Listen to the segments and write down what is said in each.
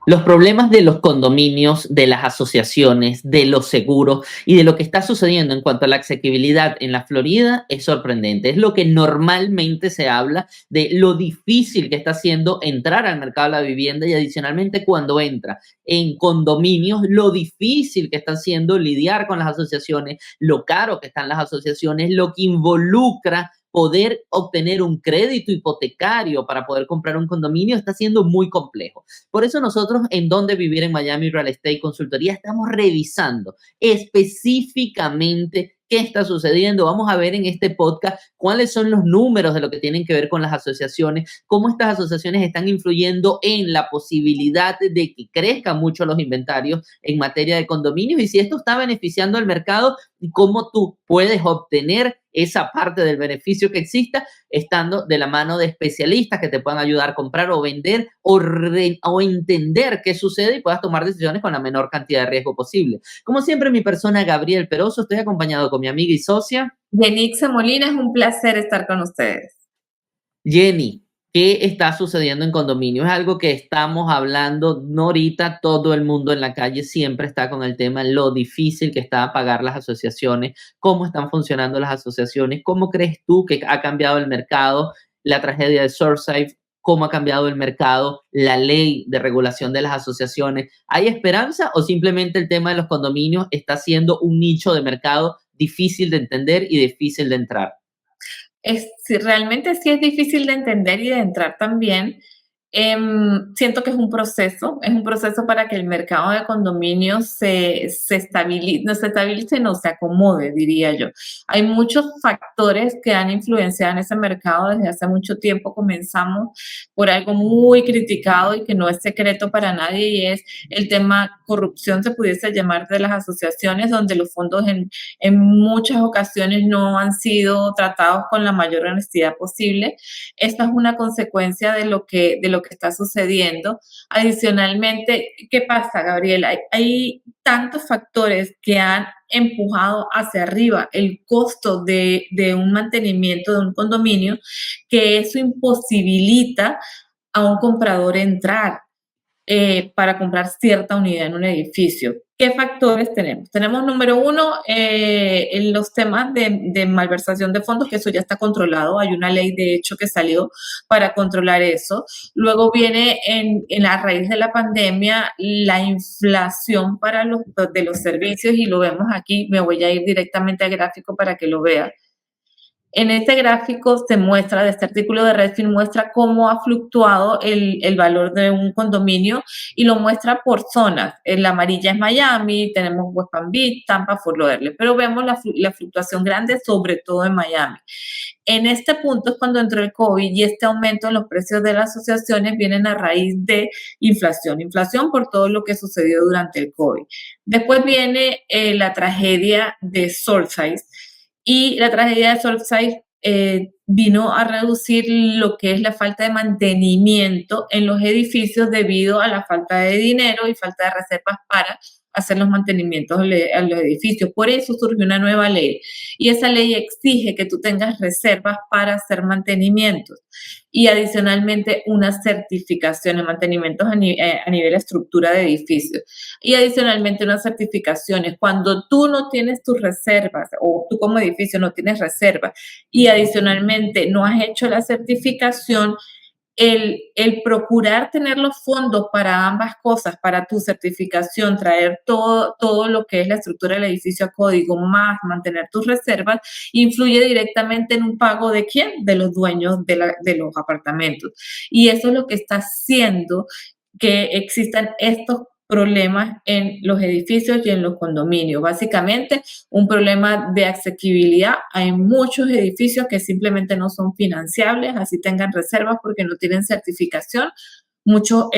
Los problemas de los condominios, de las asociaciones, de los seguros y de lo que está sucediendo en cuanto a la asequibilidad en la Florida es sorprendente. Es lo que normalmente se habla de lo difícil que está haciendo entrar al mercado de la vivienda y adicionalmente cuando entra en condominios, lo difícil que está haciendo lidiar con las asociaciones, lo caro que están las asociaciones, lo que involucra poder obtener un crédito hipotecario para poder comprar un condominio está siendo muy complejo. Por eso nosotros en Dónde Vivir en Miami Real Estate Consultoría estamos revisando específicamente qué está sucediendo. Vamos a ver en este podcast cuáles son los números de lo que tienen que ver con las asociaciones, cómo estas asociaciones están influyendo en la posibilidad de que crezcan mucho los inventarios en materia de condominios y si esto está beneficiando al mercado y cómo tú puedes obtener esa parte del beneficio que exista estando de la mano de especialistas que te puedan ayudar a comprar o vender o entender qué sucede y puedas tomar decisiones con la menor cantidad de riesgo posible. Como siempre, mi persona Gabriel Peroso, estoy acompañado con mi amiga y socia Yenixa Molina, es un placer estar con ustedes. Jenny. ¿Qué está sucediendo en condominio? Es algo que estamos hablando, no ahorita, todo el mundo en la calle siempre está con el tema, lo difícil que está pagar las asociaciones, cómo están funcionando las asociaciones, cómo crees tú que ha cambiado el mercado, la tragedia de Surfside, cómo ha cambiado el mercado, la ley de regulación de las asociaciones. ¿Hay esperanza o simplemente el tema de los condominios está siendo un nicho de mercado difícil de entender y difícil de entrar? Realmente sí es difícil de entender y de entrar también. Siento que es un proceso para que el mercado de condominios se estabilice, no se acomode, diría yo. Hay muchos factores que han influenciado en ese mercado desde hace mucho tiempo. Comenzamos por algo muy criticado y que no es secreto para nadie y es el tema corrupción, se pudiese llamar, de las asociaciones, donde los fondos en muchas ocasiones no han sido tratados con la mayor honestidad posible. Esta es una consecuencia de lo que está sucediendo. Adicionalmente, ¿qué pasa, Gabriela? Hay tantos factores que han empujado hacia arriba el costo de un mantenimiento de un condominio, que eso imposibilita a un comprador entrar para comprar cierta unidad en un edificio. ¿Qué factores tenemos? Tenemos, número uno, en los temas de malversación de fondos, que eso ya está controlado. Hay una ley, de hecho, que salió para controlar eso. Luego viene en la raíz de la pandemia la inflación de los servicios, y lo vemos aquí. Me voy a ir directamente al gráfico para que lo vean. En este gráfico se muestra, de este artículo de Redfin, muestra cómo ha fluctuado el valor de un condominio y lo muestra por zonas. En la amarilla es Miami, tenemos West Palm Beach, Tampa, Fort Lauderdale, pero vemos la fluctuación grande, sobre todo en Miami. En este punto es cuando entró el COVID y este aumento en los precios de las asociaciones vienen a raíz de inflación por todo lo que sucedió durante el COVID. Después viene la tragedia de Surfside, y la tragedia de Surfside vino a reducir lo que es la falta de mantenimiento en los edificios debido a la falta de dinero y falta de reservas para hacer los mantenimientos a los edificios. Por eso surgió una nueva ley y esa ley exige que tú tengas reservas para hacer mantenimientos y adicionalmente unas certificaciones, mantenimientos a nivel estructura de edificios y adicionalmente unas certificaciones. Cuando tú no tienes tus reservas o tú como edificio no tienes reservas y adicionalmente no has hecho la certificación, el procurar tener los fondos para ambas cosas, para tu certificación, traer todo lo que es la estructura del edificio a código, más mantener tus reservas, influye directamente en un pago de quién, de los dueños de los apartamentos. Y eso es lo que está haciendo que existan estos problemas en los edificios y en los condominios. Básicamente, un problema de asequibilidad. Hay muchos edificios que simplemente no son financiables, así tengan reservas porque no tienen certificación. Muchos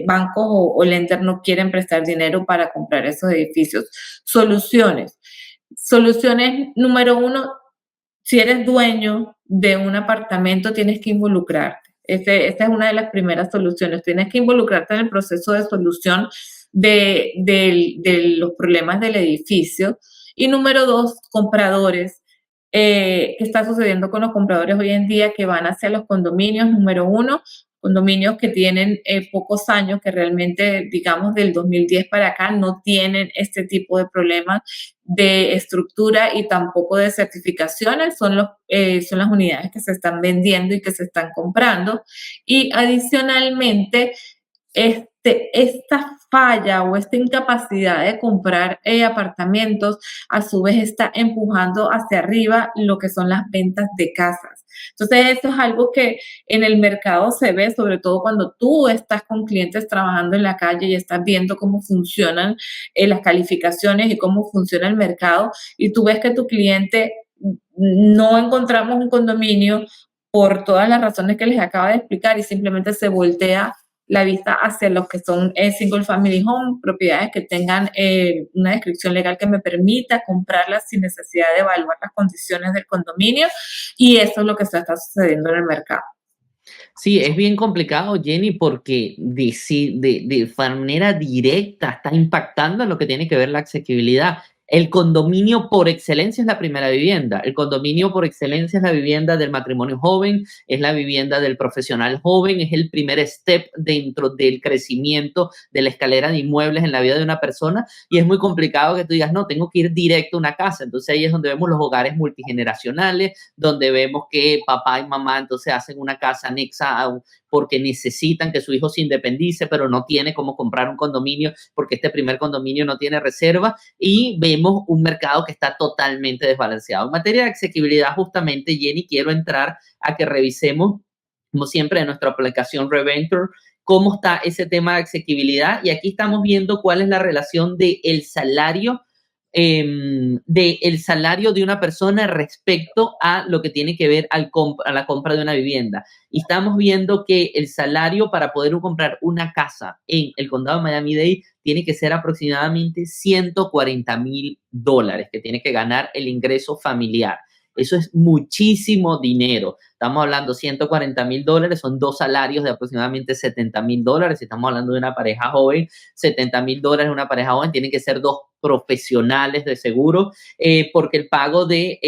bancos o lenders no quieren prestar dinero para comprar esos edificios. Soluciones. Soluciones número uno, si eres dueño de un apartamento, tienes que involucrarte. Esta es una de las primeras soluciones. Tienes que involucrarte en el proceso de solución de los problemas del edificio. Y número dos, compradores. ¿Qué está sucediendo con los compradores hoy en día que van hacia los condominios? Número uno, condominios que tienen pocos años, que realmente, digamos, del 2010 para acá no tienen este tipo de problemas de estructura y tampoco de certificaciones, son las unidades que se están vendiendo y que se están comprando. Y adicionalmente, esta falla o esta incapacidad de comprar apartamentos, a su vez está empujando hacia arriba lo que son las ventas de casas. Entonces, eso es algo que en el mercado se ve, sobre todo cuando tú estás con clientes trabajando en la calle y estás viendo cómo funcionan las calificaciones y cómo funciona el mercado, y tú ves que tu cliente no encontramos un condominio por todas las razones que les acabo de explicar y simplemente se voltea la vista hacia los que son single family home, propiedades que tengan una descripción legal que me permita comprarlas sin necesidad de evaluar las condiciones del condominio, y eso es lo que está sucediendo en el mercado. Sí, es bien complicado, Jenny, porque de manera directa está impactando en lo que tiene que ver la asequibilidad. El condominio por excelencia es la primera vivienda. El condominio por excelencia es la vivienda del matrimonio joven, es la vivienda del profesional joven, es el primer step dentro del crecimiento de la escalera de inmuebles en la vida de una persona, y es muy complicado que tú digas, no, tengo que ir directo a una casa. Entonces ahí es donde vemos los hogares multigeneracionales, donde vemos que papá y mamá entonces hacen una casa anexa porque necesitan que su hijo se independice, pero no tiene cómo comprar un condominio porque este primer condominio no tiene reserva, y vemos un mercado que está totalmente desbalanceado. En materia de asequibilidad, justamente, Jenny, quiero entrar a que revisemos, como siempre, en nuestra aplicación Reventor, cómo está ese tema de asequibilidad, y aquí estamos viendo cuál es la relación del salario de una persona respecto a lo que tiene que ver a la compra de una vivienda. Y estamos viendo que el salario para poder comprar una casa en el condado de Miami-Dade tiene que ser aproximadamente $140,000, que tiene que ganar el ingreso familiar. Eso es muchísimo dinero. Estamos hablando $140,000, son 2 salarios de aproximadamente $70,000. Si estamos hablando de una pareja joven, $70,000 una pareja joven, tienen que ser 2 profesionales de seguro, porque el pago de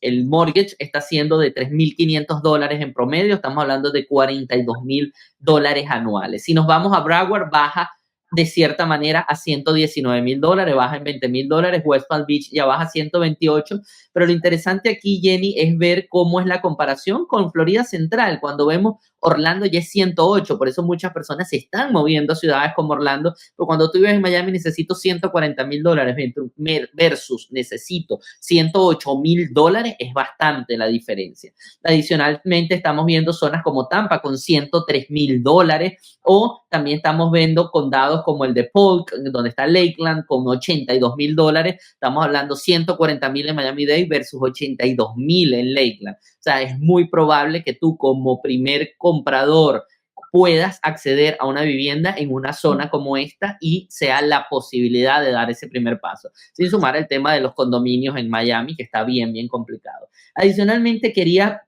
el mortgage está siendo de $3,500 en promedio. Estamos hablando de $42,000 anuales. Si nos vamos a Broward, baja de cierta manera a $119,000, baja en $20,000. West Palm Beach ya baja a 128. Pero lo interesante aquí, Jenny, es ver cómo es la comparación con Florida Central. Cuando vemos Orlando ya es 108, por eso muchas personas se están moviendo a ciudades como Orlando, pero cuando tú vives en Miami necesito $140,000 versus necesito $108,000, es bastante la diferencia. Adicionalmente estamos viendo zonas como Tampa con $103,000, o también estamos viendo condados como el de Polk, donde está Lakeland, con $82,000. Estamos hablando $140,000 en Miami-Dade versus $82,000 en Lakeland. O sea, es muy probable que tú como primer comprador puedas acceder a una vivienda en una zona como esta y sea la posibilidad de dar ese primer paso. Sin sumar el tema de los condominios en Miami, que está bien, bien complicado. Adicionalmente, quería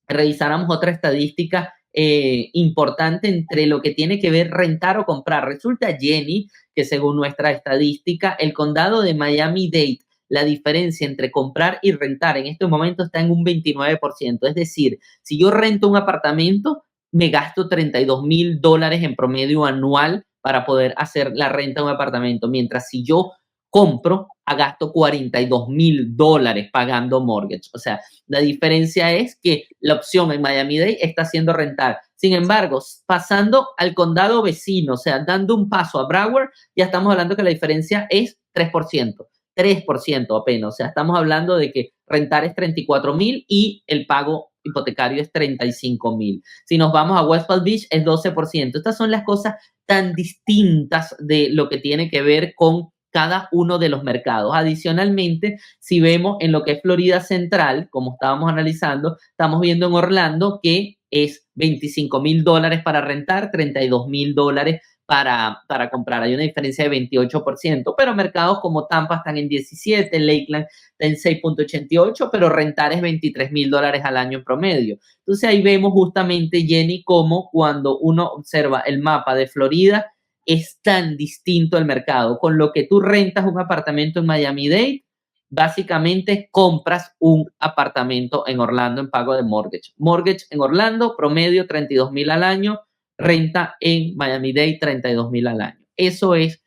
revisáramos otra estadística importante entre lo que tiene que ver rentar o comprar. Resulta, Jenny, que según nuestra estadística, el condado de Miami-Dade, la diferencia entre comprar y rentar en este momento está en un 29%. Es decir, si yo rento un apartamento, me gasto $32,000 en promedio anual para poder hacer la renta de un apartamento, mientras si yo compro, gasto $42,000 pagando mortgage. O sea, la diferencia es que la opción en Miami-Dade está haciendo rentar. Sin embargo, pasando al condado vecino, o sea, dando un paso a Broward, ya estamos hablando que la diferencia es 3%. 3% apenas. O sea, estamos hablando de que rentar es $34,000 y el pago hipotecario es $35,000. Si nos vamos a West Palm Beach, es 12%. Estas son las cosas tan distintas de lo que tiene que ver con cada uno de los mercados. Adicionalmente, si vemos en lo que es Florida Central, como estábamos analizando, estamos viendo en Orlando que es $25,000 para rentar, $32,000 para comprar. Hay una diferencia de 28%, pero mercados como Tampa están en 17, Lakeland está en 6.88, pero rentar es $23,000 al año en promedio. Entonces ahí vemos justamente, Jenny, cómo cuando uno observa el mapa de Florida, es tan distinto el mercado. Con lo que tú rentas un apartamento en Miami-Dade, básicamente compras un apartamento en Orlando en pago de mortgage. Mortgage en Orlando, promedio 32,000 al año, renta en Miami-Dade 32,000 al año. Eso es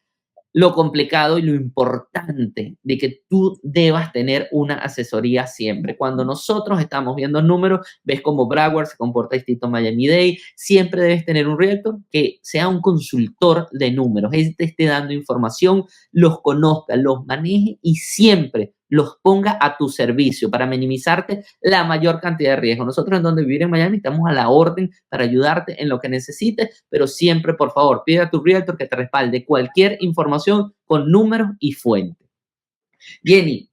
lo complicado y lo importante de que tú debas tener una asesoría siempre. Cuando nosotros estamos viendo números, ves cómo Broward se comporta distinto a Miami-Dade, siempre debes tener un realtor que sea un consultor de números, él te esté dando información, los conozca, los maneje y siempre los ponga a tu servicio para minimizarte la mayor cantidad de riesgo. Nosotros en Donde Vivir en Miami estamos a la orden para ayudarte en lo que necesites, pero siempre, por favor, pide a tu realtor que te respalde cualquier información con números y fuentes. Jenny,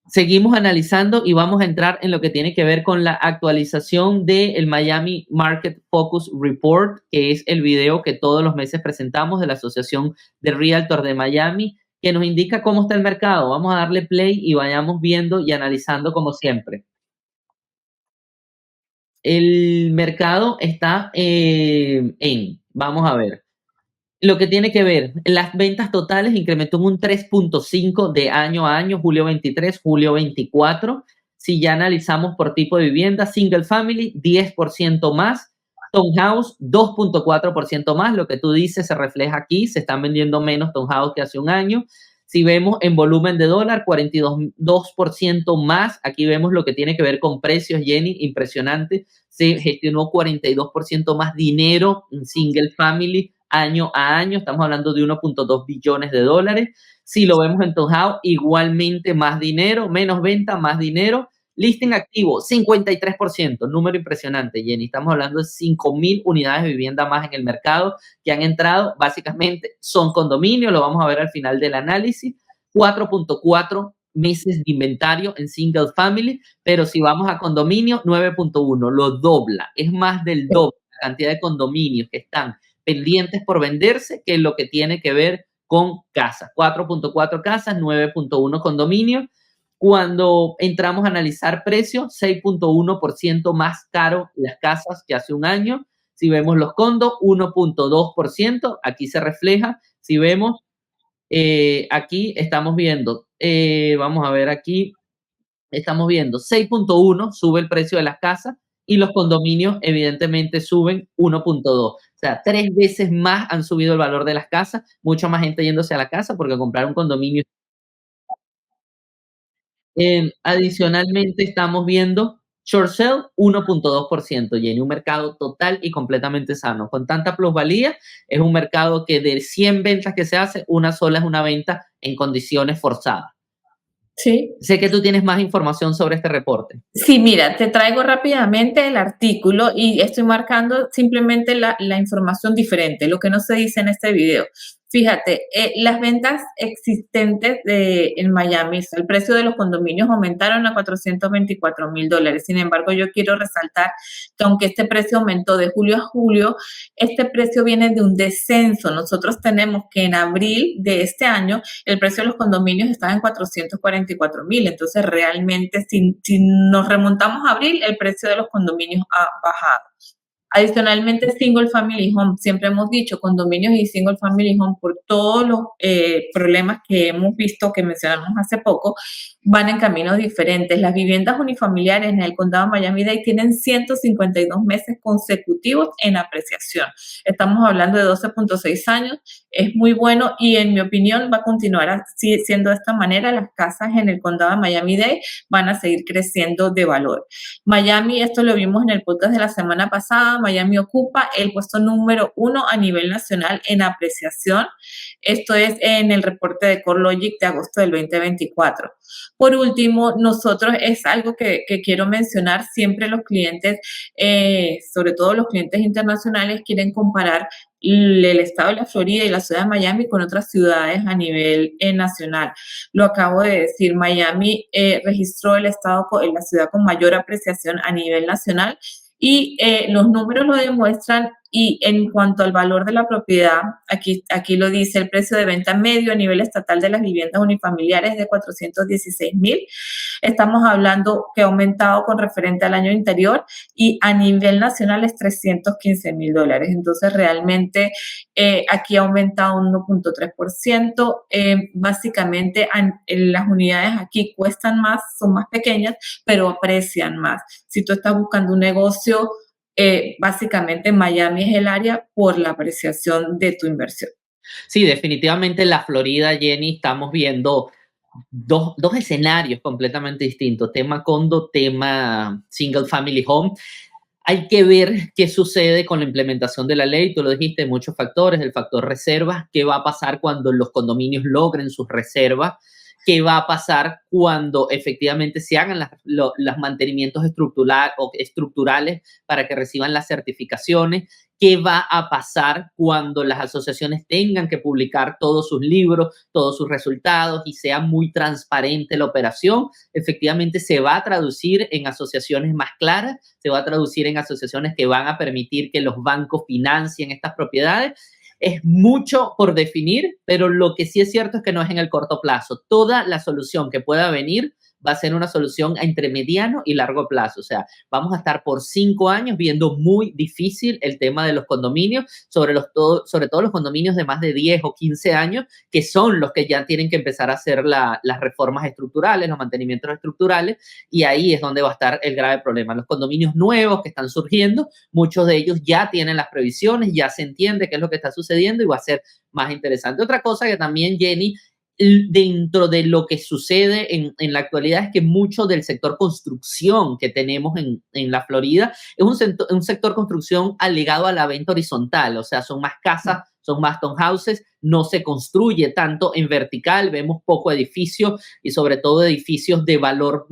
seguimos analizando y vamos a entrar en lo que tiene que ver con la actualización del Miami Market Focus Report, que es el video que todos los meses presentamos de la Asociación de Realtor de Miami, que nos indica cómo está el mercado. Vamos a darle play y vayamos viendo y analizando como siempre. El mercado está vamos a ver, lo que tiene que ver, las ventas totales incrementó en un 3.5 de año a año, julio 23, julio 24. Si ya analizamos por tipo de vivienda, single family, 10% más, townhouse, 2.4% más. Lo que tú dices se refleja aquí, se están vendiendo menos townhouse que hace un año. Si vemos en volumen de dólar, 42% más. Aquí vemos lo que tiene que ver con precios, Jenny, impresionante. Se gestionó 42% más dinero en single family año a año. Estamos hablando de 1.2 billones de dólares. Si lo vemos en townhouse, igualmente más dinero, menos venta, más dinero. Listing activo, 53%, número impresionante, Jenny. Estamos hablando de 5,000 unidades de vivienda más en el mercado que han entrado. Básicamente son condominios, lo vamos a ver al final del análisis. 4.4 meses de inventario en single family, pero si vamos a condominio, 9.1, lo dobla. Es más del doble la cantidad de condominios que están pendientes por venderse que lo que tiene que ver con casas. 4.4 casas, 9.1 condominios. Cuando entramos a analizar precios, 6.1% más caro las casas que hace un año. Si vemos los condos, 1.2%, aquí se refleja. Si vemos, aquí estamos viendo, vamos a ver aquí, estamos viendo 6.1 sube el precio de las casas y los condominios evidentemente suben 1.2. O sea, 3 veces más han subido el valor de las casas, mucha más gente yéndose a la casa porque comprar un condominio. Adicionalmente, estamos viendo short sale 1.2%, Jenny, un mercado total y completamente sano. Con tanta plusvalía, es un mercado que de 100 ventas que se hace, una sola es una venta en condiciones forzadas. Sí. Sé que tú tienes más información sobre este reporte. Sí, mira, te traigo rápidamente el artículo y estoy marcando simplemente la información diferente, lo que no se dice en este video. Fíjate, las ventas existentes en Miami, el precio de los condominios aumentaron a $424,000. Sin embargo, yo quiero resaltar que aunque este precio aumentó de julio a julio, este precio viene de un descenso. Nosotros tenemos que en abril de este año el precio de los condominios estaba en $444,000. Entonces, realmente, si nos remontamos a abril, el precio de los condominios ha bajado. Adicionalmente, single family home, siempre hemos dicho condominios y single family home por todos los problemas que hemos visto, que mencionamos hace poco, van en caminos diferentes. Las viviendas unifamiliares en el condado de Miami-Dade tienen 152 meses consecutivos en apreciación. Estamos hablando de 12.6 años, es muy bueno y en mi opinión va a continuar así, siendo de esta manera. Las casas en el condado de Miami-Dade van a seguir creciendo de valor. Miami, esto lo vimos en el podcast de la semana pasada, Miami ocupa el puesto número 1 a nivel nacional en apreciación. Esto es en el reporte de CoreLogic de agosto del 2024. Por último, nosotros es algo que quiero mencionar, siempre los clientes, sobre todo los clientes internacionales, quieren comparar el estado de la Florida y la ciudad de Miami con otras ciudades a nivel nacional. Lo acabo de decir, Miami registró el estado, la ciudad con mayor apreciación a nivel nacional y los números lo demuestran. Y en cuanto al valor de la propiedad, aquí lo dice, el precio de venta medio a nivel estatal de las viviendas unifamiliares de 416,000. Estamos hablando que ha aumentado con referente al año anterior y a nivel nacional es $315,000. Entonces, realmente aquí ha aumentado un 1.3%. Básicamente, las unidades aquí cuestan más, son más pequeñas, pero aprecian más. Si tú estás buscando un negocio, básicamente Miami es el área por la apreciación de tu inversión. Sí, definitivamente en la Florida, Jenny, estamos viendo dos escenarios completamente distintos, tema condo, tema single family home. Hay que ver qué sucede con la implementación de la ley. Tú lo dijiste, muchos factores, el factor reservas, qué va a pasar cuando los condominios logren sus reservas, qué va a pasar cuando efectivamente se hagan los mantenimientos estructurales para que reciban las certificaciones, qué va a pasar cuando las asociaciones tengan que publicar todos sus libros, todos sus resultados y sea muy transparente la operación. Efectivamente se va a traducir en asociaciones más claras, se va a traducir en asociaciones que van a permitir que los bancos financien estas propiedades. Es mucho por definir, pero lo que sí es cierto es que no es en el corto plazo. Toda la solución que pueda venir va a ser una solución entre mediano y largo plazo. O sea, vamos a estar por 5 años viendo muy difícil el tema de los condominios, sobre todo los condominios de más de 10 o 15 años, que son los que ya tienen que empezar a hacer las reformas estructurales, los mantenimientos estructurales, y ahí es donde va a estar el grave problema. Los condominios nuevos que están surgiendo, muchos de ellos ya tienen las previsiones, ya se entiende qué es lo que está sucediendo y va a ser más interesante. Otra cosa que también, Jenny, dentro de lo que sucede en la actualidad es que mucho del sector construcción que tenemos en la Florida es un sector construcción ligado a la venta horizontal, o sea, son más casas, son más townhouses, no se construye tanto en vertical, vemos poco edificio y sobre todo edificios de valor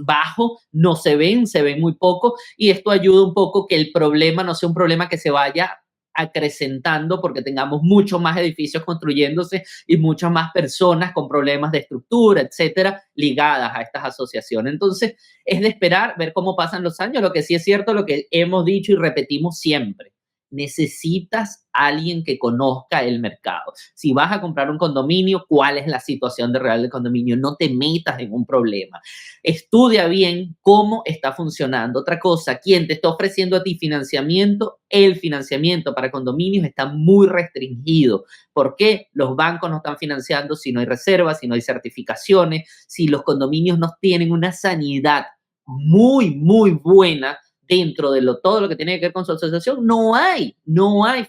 bajo, no se ven muy poco, y esto ayuda un poco que el problema no sea un problema que se vaya acrecentando porque tengamos muchos más edificios construyéndose y muchas más personas con problemas de estructura, etcétera, ligadas a estas asociaciones. Entonces, es de esperar, ver cómo pasan los años. Lo que sí es cierto, lo que hemos dicho y repetimos siempre, necesitas alguien que conozca el mercado. Si vas a comprar un condominio, ¿cuál es la situación de real del condominio? No te metas en un problema. Estudia bien cómo está funcionando. Otra cosa, ¿quién te está ofreciendo a ti financiamiento? El financiamiento para condominios está muy restringido. ¿Por qué? Los bancos no están financiando si no hay reservas, si no hay certificaciones, si los condominios no tienen una sanidad muy, muy buena dentro de todo lo que tiene que ver con su asociación, no hay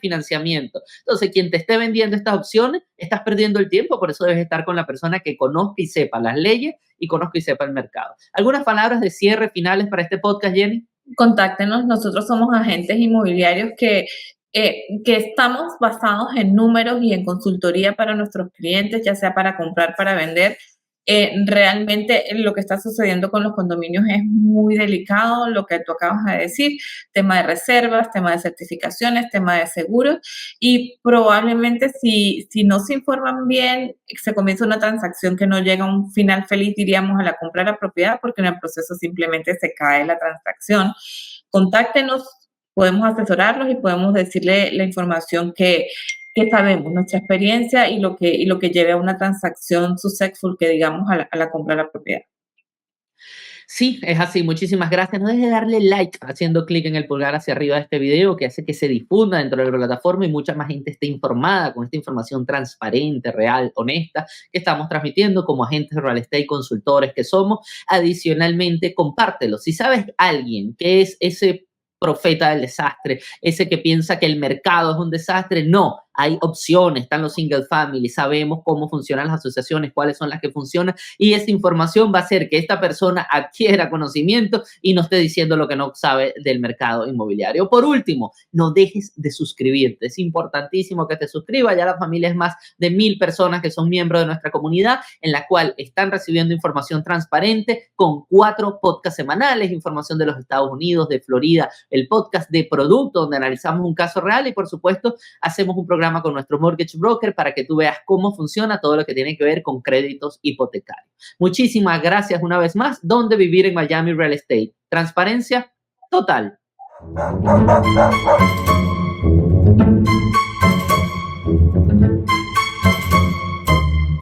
financiamiento. Entonces, quien te esté vendiendo estas opciones, estás perdiendo el tiempo, por eso debes estar con la persona que conozca y sepa las leyes y conozca y sepa el mercado. ¿Algunas palabras de cierre finales para este podcast, Jenny? Contáctenos, nosotros somos agentes inmobiliarios que estamos basados en números y en consultoría para nuestros clientes, ya sea para comprar, para vender. Realmente lo que está sucediendo con los condominios es muy delicado, lo que tú acabas de decir, tema de reservas, tema de certificaciones, tema de seguros, y probablemente si no se informan bien, se comienza una transacción que no llega a un final feliz, diríamos, a la compra de la propiedad, porque en el proceso simplemente se cae la transacción. Contáctenos, podemos asesorarlos y podemos decirle la información que sabemos, nuestra experiencia y lo que lleve a una transacción successful, que digamos a la compra de la propiedad. Sí, es así. Muchísimas gracias. No dejes de darle like haciendo clic en el pulgar hacia arriba de este video, que hace que se difunda dentro de la plataforma y mucha más gente esté informada con esta información transparente, real, honesta, que estamos transmitiendo como agentes de real estate, consultores que somos. Adicionalmente, compártelo. Si sabes alguien que es ese profeta del desastre, ese que piensa que el mercado es un desastre, no. Hay opciones, están los single family, sabemos cómo funcionan las asociaciones, cuáles son las que funcionan, y esa información va a hacer que esta persona adquiera conocimiento y no esté diciendo lo que no sabe del mercado inmobiliario. Por último, no dejes de suscribirte. Es importantísimo que te suscribas. Ya la familia es más de 1,000 personas que son miembros de nuestra comunidad, en la cual están recibiendo información transparente con 4 podcasts semanales, información de los Estados Unidos, de Florida, el podcast de producto donde analizamos un caso real y, por supuesto, hacemos un programa con nuestro mortgage broker para que tú veas cómo funciona todo lo que tiene que ver con créditos hipotecarios. Muchísimas gracias una vez más. ¿Dónde vivir en Miami Real Estate? Transparencia total.